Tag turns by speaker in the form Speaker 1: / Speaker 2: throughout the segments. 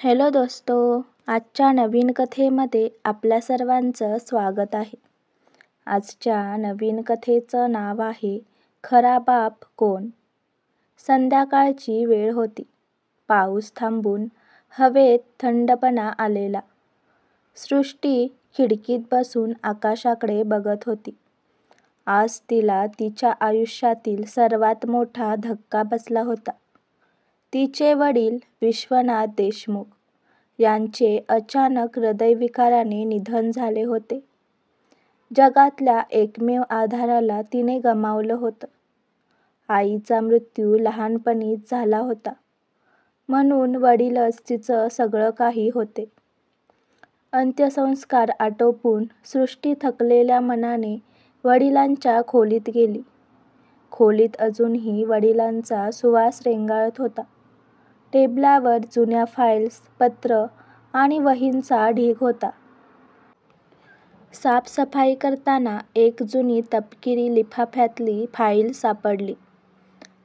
Speaker 1: Hello दोस्तो, आजच्या नवीन कथेमध्ये आपल्या सर्वांचं स्वागत आहे. आजच्या नवीन कथेचं नाव आहे खरा बाप कोण. संध्याकाळची वेळ होती. पाऊस थांबून हवेत थंडपणा आलेला. सृष्टी खिडकीत बसून आकाशाकडे बघत होती. आज तिला तिच्या आयुष्यातील सर्वात मोठा धक्का बसला होता. तिचे वडील विश्वनाथ देशमुख यांचे अचानक हृदयविकाराने निधन झाले होते. जगातल्या एकमेव आधाराला तिने गमावलं होतं. आईचा मृत्यू लहानपणीच झाला होता, म्हणून वडीलच तिचं सगळं काही होते. अंत्यसंस्कार आटोपून सृष्टी थकलेल्या मनाने वडिलांच्या खोलीत गेली. खोलीत अजूनही वडिलांचा सुवास रेंगाळत होता. टेबलावर जुन्या फाईल्स, पत्र आणि वहींचा ढीग होता. साफसफाई करताना एक जुनी तपकिरी लिफाफ्यातली फाईल सापडली.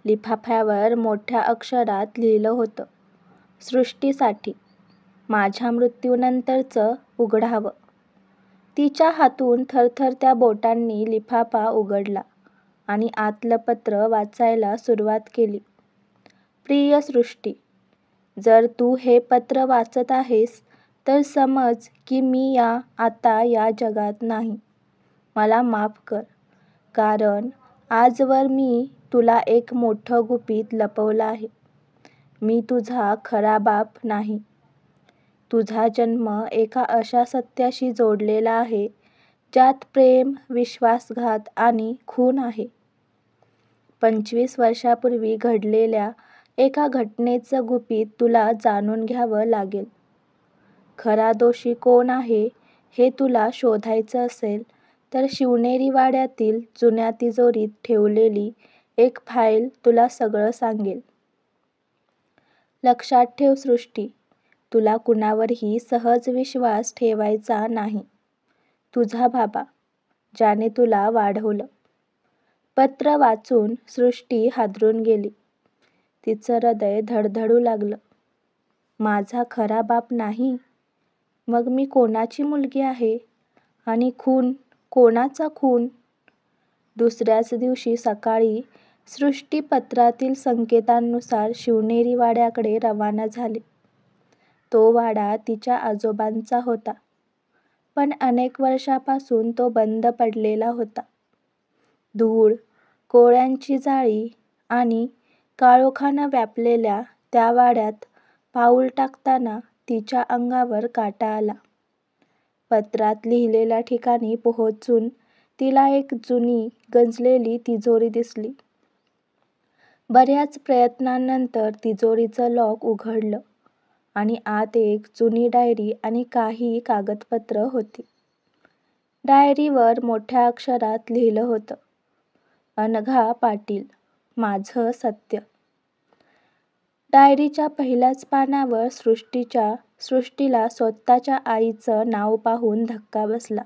Speaker 1: लिफाफ्यावर मोठ्या अक्षरात लिहिलं होतं, सृष्टीसाठी, माझ्या मृत्यूनंतरचं उघडावं. तिच्या हातून थरथरत्या बोटांनी लिफाफा उघडला आणि आतलं पत्र वाचायला सुरुवात केली. प्रिय सृष्टी, जर तू हे पत्र वाचत आहेस तर समज की मी आता या जगात नाही. मला माफ कर, कारण आजवर मी तुला एक मोठं गुपित लपवलं आहे. मी तुझा खरा बाप नाही. तुझा जन्म एका अशा सत्याशी जोडलेला आहे ज्यात प्रेम, विश्वासघात आणि खून आहे. 25 वर्षापूर्वी घडलेल्या एका घटनेचं गुपित तुला जाणून घ्यावं लागेल. खरा दोषी कोण आहे हे तुला शोधायचं असेल तर शिवनेरी वाड्यातील जुन्या तिजोरीत ठेवलेली एक फाईल तुला सगळं सांगेल. लक्षात ठेव सृष्टी, तुला कुणावरही सहज विश्वास ठेवायचा नाही. तुझा बाबा, ज्याने तुला वाढवलं. पत्र वाचून सृष्टी हादरून गेली. तिचं हृदय धडधडू लागलं. माझा खरा बाप नाही? मग मी कोणाची मुलगी आहे? आणि खून, कोणाचा खून? दुसऱ्याच दिवशी सकाळी सृष्टी पत्रातील संकेतांनुसार शिवनेरी वाड्याकडे रवाना झाली. तो वाडा तिच्या आजोबांचा होता, पण अनेक वर्षापासून तो बंद पडलेला होता. धूळ, कोळ्यांची जाळी आणि काळोखानं व्यापलेल्या त्या वाड्यात पाऊल टाकताना तिच्या अंगावर काटा आला. पत्रात लिहिलेल्या ठिकाणी पोहोचून तिला एक जुनी गंजलेली तिजोरी दिसली. बऱ्याच प्रयत्नांनंतर तिजोरीचं लॉक उघडलं आणि आत एक जुनी डायरी आणि काही कागदपत्रं होती. डायरीवर मोठ्या अक्षरात लिहिलं होतं, अनघा पाटील, माझं सत्य. डायरीच्या पहिल्याच पानावर सृष्टीला स्वतःच्या आईचं नाव पाहून धक्का बसला.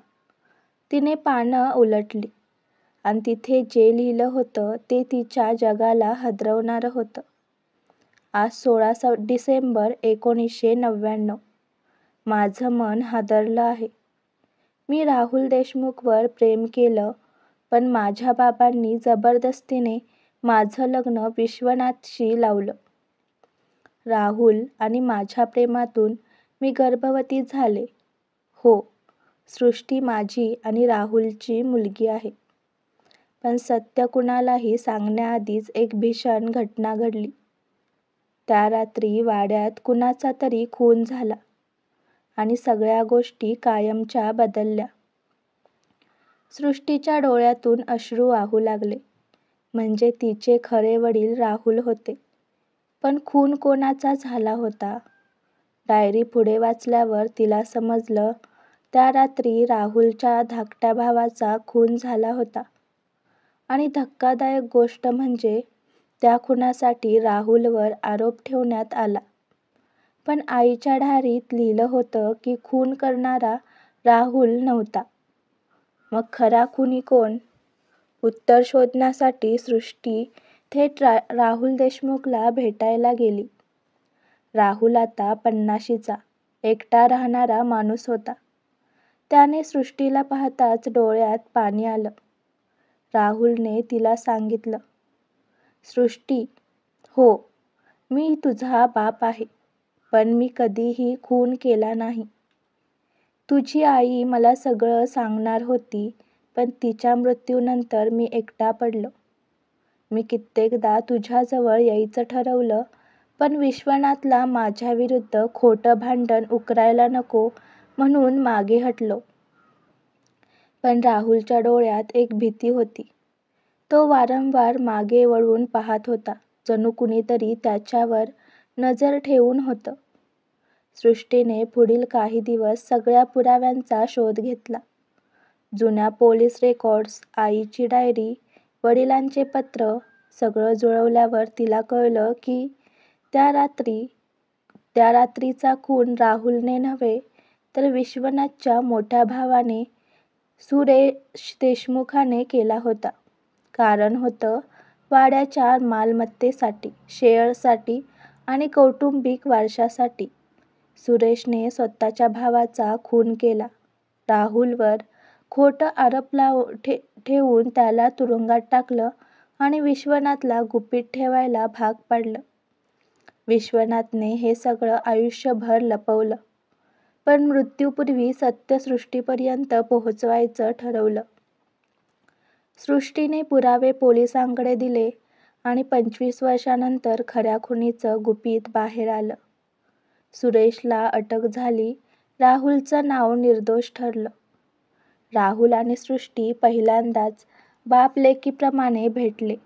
Speaker 1: तिने पानं उलटली आणि तिथे जे लिहिलं होतं ते तिच्या जगाला हादरवणारं होतं. आज 16 डिसेंबर 1999. माझं मन हादरलं आहे. मी राहुल देशमुखवर प्रेम केलं, पण माझ्या बाबांनी जबरदस्तीने माझं लग्न विश्वनाथशी लावलं. राहुल आणि माझ्या प्रेमातून मी गर्भवती झाले. हो, सृष्टी माझी आणि राहुलची मुलगी आहे. पण सत्य कुणालाही सांगण्याआधीच एक भीषण घटना घडली. त्या रात्री वाड्यात कुणाचा तरी खून झाला आणि सगळ्या गोष्टी कायमच्या बदलल्या. सृष्टीच्या डोळ्यातून अश्रू वाहू लागले. म्हणजे तिचे खरे वडील राहुल होते, पण खून कोणाचा झाला होता? डायरी पुढे वाचल्यावर तिला समजलं, त्या रात्री राहुलच्या धाकट्या भावाचा खून झाला होता. आणि धक्कादायक गोष्ट म्हणजे त्या खुनासाठी राहुलवर आरोप ठेवण्यात आला. पण आईच्या डायरीत लिहिलं होतं की खून करणारा राहुल नव्हता. मग खरा खुनी कोण? उत्तर शोधण्यासाठी सृष्टी थेट राहुल देशमुखला भेटायला गेली. राहुल आता 50शीचा एकटा राहणारा माणूस होता. त्याने सृष्टीला पाहताच डोळ्यात पाणी आलं. राहुलने तिला सांगितलं, सृष्टी, हो, मी तुझा बाप आहे, पण मी कधीही खून केला नाही. तुझी आई मला सगळं सांगणार होती, पण तिच्या मृत्यूनंतर मी एकटा पडलो. मी कित्येकदा तुझ्याजवळ यायचं ठरवलं, पण विश्वनाथला माझ्याविरुद्ध खोटं भांडण उकरायला नको म्हणून मागे हटलो. पण राहुलच्या डोळ्यात एक भीती होती. तो वारंवार मागे वळून पाहत होता, जणू कुणीतरी त्याच्यावर नजर ठेवून होतं. सृष्टीने पुढील काही दिवस सगळ्या पुराव्यांचा शोध घेतला. जुन्या पोलीस रेकॉर्ड्स, आईची डायरी, वडिलांचे पत्र, सगळं जुळवल्यावर तिला कळलं की त्या रात्रीचा खून राहुलने नव्हे तर विश्वनाथच्या मोठ्या भावाने सुरेश देशमुखाने केला होता. कारण होतं वाड्याच्या मालमत्तेसाठी, शेअर्ससाठी आणि कौटुंबिक वारशासाठी. सुरेशने स्वतःच्या भावाचा खून केला, राहुलवर खोटं आरोप ठेवून त्याला तुरुंगात टाकलं आणि विश्वनाथला गुपित ठेवायला भाग पाडलं. विश्वनाथने हे सगळं आयुष्यभर लपवलं, पण मृत्यूपूर्वी सत्य सृष्टीपर्यंत पोहोचवायचं ठरवलं. सृष्टीने पुरावे पोलिसांकडे दिले आणि 25 वर्षांनंतर खऱ्या खुनीचं गुपित बाहेर आलं. सुरेशला अटक झाली, राहुलचं नाव निर्दोष ठरलं. राहुल आणि सृष्टी पहिल्यांदाच बाप-लेकीप्रमाणे भेटले,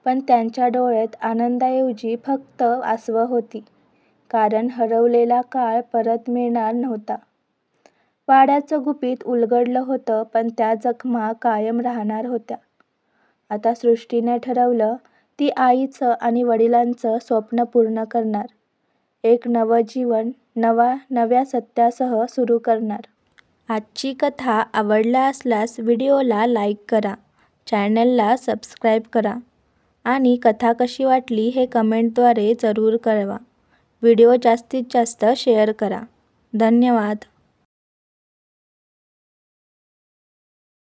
Speaker 1: पण त्यांच्या डोळ्यात आनंदाऐवजी फक्त आसवं होती, कारण हरवलेला काळ परत मिळणार नव्हता. वाड्याचं गुपित उलगडलं होतं, पण त्या जखमा कायम राहणार होत्या. आता सृष्टीने ठरवलं, ती आईचं आणि वडिलांचं स्वप्न पूर्ण करणार. एक नवं जीवन नव्या सत्यासह सुरू करणार. आजची कथा आवडला असल्यास व्हिडिओला लाईक करा, चॅनलला सबस्क्राईब करा आणि कथा कशी वाटली हे कमेंटद्वारे जरूर कळवा. व्हिडिओ जास्तीत जास्त शेअर करा. धन्यवाद.